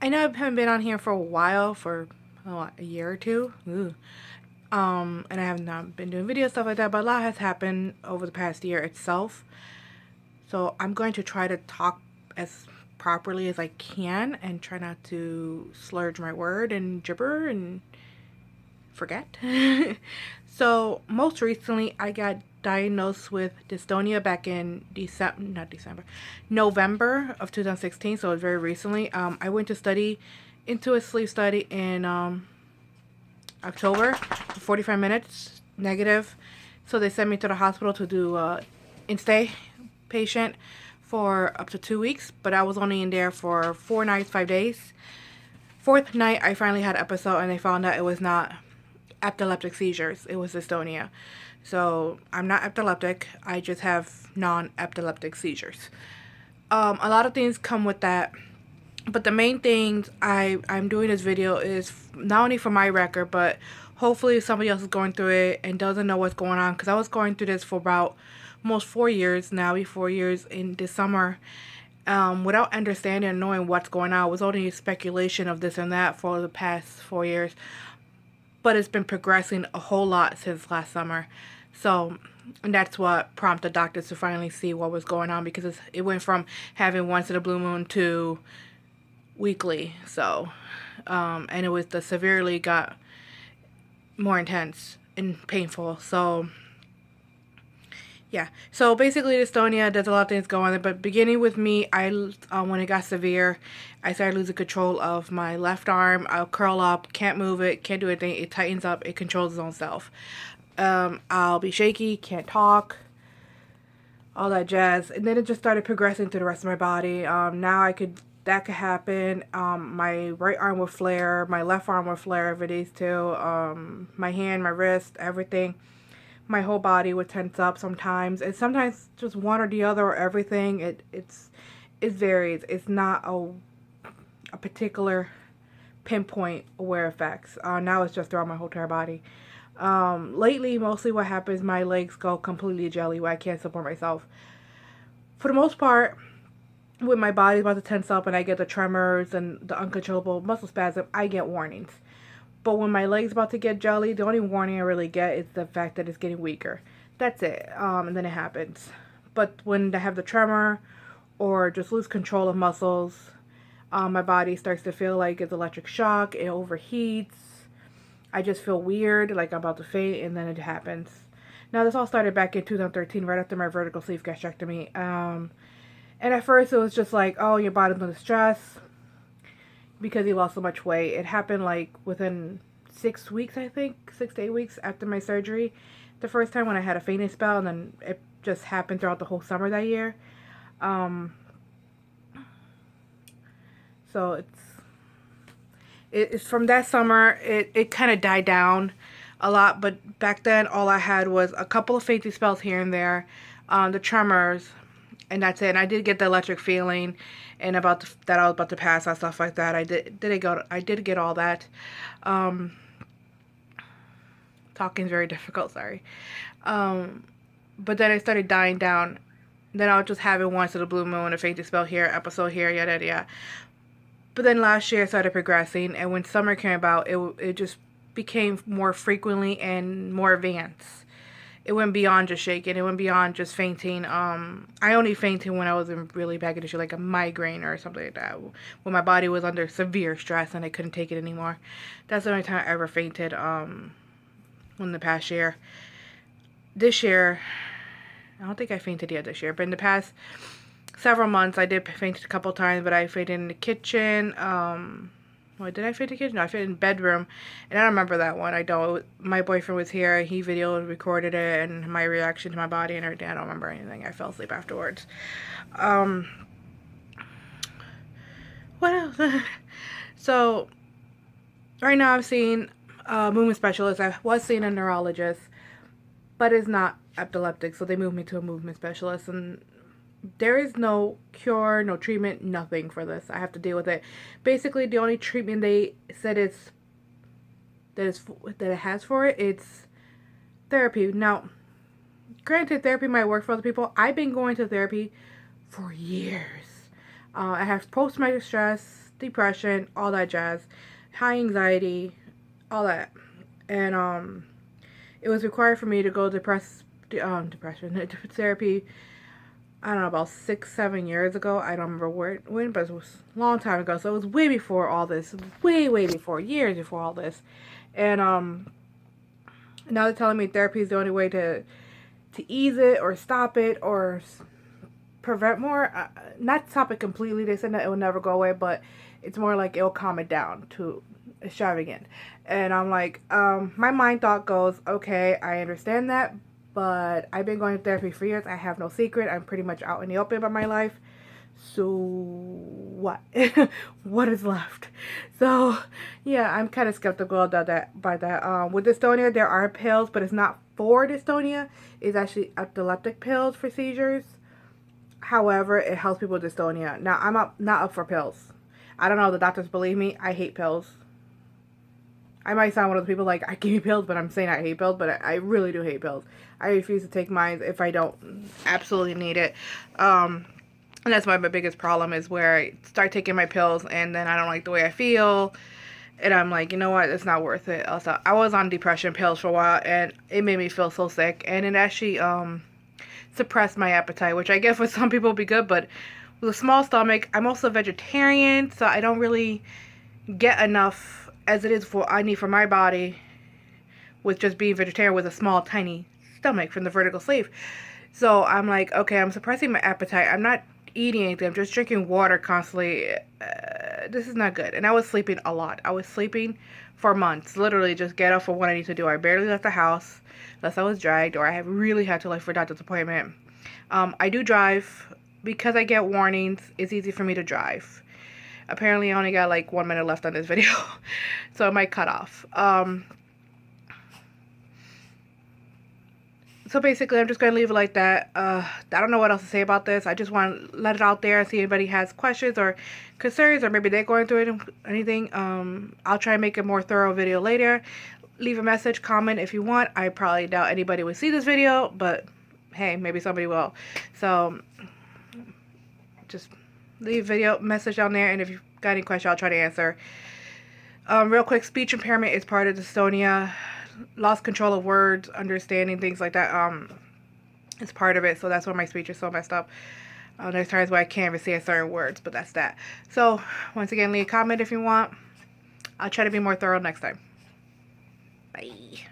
I know I haven't been on here for a while, for a year or two. Ooh. And I have not been doing video stuff like that, but a lot has happened over the past year itself. So I'm going to try to talk as properly as I can and try not to slurge my word and gibber and forget. So most recently, I got diagnosed with dystonia back in November of 2016. So it was very recently. I went to study into a sleep study in October for 45 minutes, negative. So they sent me to the hospital to do in-stay patient for up to 2 weeks, but I was only in there for 4 nights, 5 days. Fourth night, I finally had an episode, and they found out it was not epileptic seizures. It was dystonia. So I'm not epileptic. I just have non-epileptic seizures. A lot of things come with that. But the main things I'm doing this video is not only for my record, but hopefully somebody else is going through it and doesn't know what's going on. Because I was going through this for about almost 4 years now, 4 years in this summer, without understanding and knowing what's going on. It was only speculation of this and that for the past 4 years. But it's been progressing a whole lot since last summer. So, and that's what prompted doctors to finally see what was going on, because it went from having once in a blue moon to weekly. So, and it was the severely got more intense and painful. So, yeah. So basically, dystonia, there's a lot of things going on. But beginning with me, when it got severe, I started losing control of my left arm. I'll curl up, can't move it, can't do anything. It tightens up, it controls its own self. I'll be shaky, can't talk, all that jazz. And then it just started progressing to the rest of my body. Now that could happen. My right arm would flare, my left arm would flare every day too. My hand, my wrist, everything. My whole body would tense up sometimes. And sometimes just one or the other or everything. It varies. It's not a particular pinpoint where it affects. Now it's just throughout my whole entire body. Lately, mostly what happens, my legs go completely jelly where I can't support myself. For the most part, when my body's about to tense up and I get the tremors and the uncontrollable muscle spasm, I get warnings. But when my leg's about to get jelly, the only warning I really get is the fact that it's getting weaker. That's it. And then it happens. But when I have the tremor or just lose control of muscles, my body starts to feel like it's electric shock. It overheats. I just feel weird, like I'm about to faint, and then it happens. Now, this all started back in 2013, right after my vertical sleeve gastrectomy. And at first, it was just like, oh, your body's under stress because you lost so much weight. It happened like within 6 weeks, I think, 6 to 8 weeks after my surgery. The first time when I had a fainting spell, and then it just happened throughout the whole summer that year. So it's from that summer, it kind of died down a lot. But back then, all I had was a couple of fainting spells here and there, the tremors, and that's it. And I did get the electric feeling, and that I was about to pass out, stuff like that. I did get all that. Talking is very difficult. Sorry. But then it started dying down. Then I was just having once in a blue moon, a fainting spell here, episode here, yada yada yada. But then last year it started progressing, and when summer came about, it just became more frequently and more advanced. It went beyond just shaking. It went beyond just fainting. I only fainted when I was in really bad condition, like a migraine or something like that, when my body was under severe stress and I couldn't take it anymore. That's the only time I ever fainted. In the past year. This year, I don't think I fainted yet this year, but in the past several months, I did faint a couple times, but I fainted in the kitchen. Did I faint in the kitchen? No, I fainted in the bedroom, and I don't remember that one. I don't. My boyfriend was here. He videoed, recorded it, and my reaction to my body and everything. I don't remember anything. I fell asleep afterwards. What else? So, right now I'm seeing a movement specialist. I was seeing a neurologist, but it's not epileptic, so they moved me to a movement specialist, and there is no cure, no treatment, nothing for this. I have to deal with it. Basically, the only treatment they said that it has for it, it's therapy. Now, granted, therapy might work for other people. I've been going to therapy for years. I have post-traumatic stress, depression, all that jazz, high anxiety, all that. And it was required for me to go depression therapy. I don't know, about 6, 7 years ago. I don't remember when, but it was a long time ago. So it was way before all this, way before, years before all this. And now they're telling me therapy is the only way to ease it or stop it or prevent more. Not stop it completely. They said that it will never go away, but it's more like it'll calm it down to extravagant. And I'm like, my mind thought goes, okay, I understand that, but I've been going to therapy for years. I have no secret. I'm pretty much out in the open about my life. So what? What is left? So yeah, I'm kind of skeptical about that. With dystonia, there are pills, but it's not for dystonia. It's actually epileptic pills for seizures. However, it helps people with dystonia. Now, I'm not up for pills. I don't know if the doctors believe me. I hate pills. I might sound one of the people like, I give you pills, but I'm saying I hate pills, but I really do hate pills. I refuse to take mine if I don't absolutely need it. And that's my biggest problem is where I start taking my pills and then I don't like the way I feel. And I'm like, you know what? It's not worth it. Also, I was on depression pills for a while and it made me feel so sick. And it actually suppressed my appetite, which I guess for some people would be good. But with a small stomach, I'm also a vegetarian, so I don't really get enough as it is for I need for my body with just being vegetarian with a small, tiny stomach from the vertical sleeve. So I'm like, okay, I'm suppressing my appetite. I'm not eating anything. I'm just drinking water constantly. This is not good. And I was sleeping a lot. I was sleeping for months. Literally just get up for what I need to do. I barely left the house unless I was dragged or I have really had to leave for a doctor's appointment. I do drive. Because I get warnings, it's easy for me to drive. Apparently I only got like 1 minute left on this video. So I might cut off. So basically, I'm just going to leave it like that. I don't know what else to say about this. I just want to let it out there and see if anybody has questions or concerns, or maybe they're going through it or anything. I'll try and make a more thorough video later. Leave a message, comment if you want. I probably doubt anybody would see this video, but hey, maybe somebody will. So just leave a video message down there, and if you've got any questions, I'll try to answer. Real quick, speech impairment is part of dystonia. Lost control of words, understanding things like that, it's part of it. So that's why my speech is so messed up. There's times where I can't even say certain words, but that's that. So once again, leave a comment if you want. I'll try to be more thorough next time. Bye.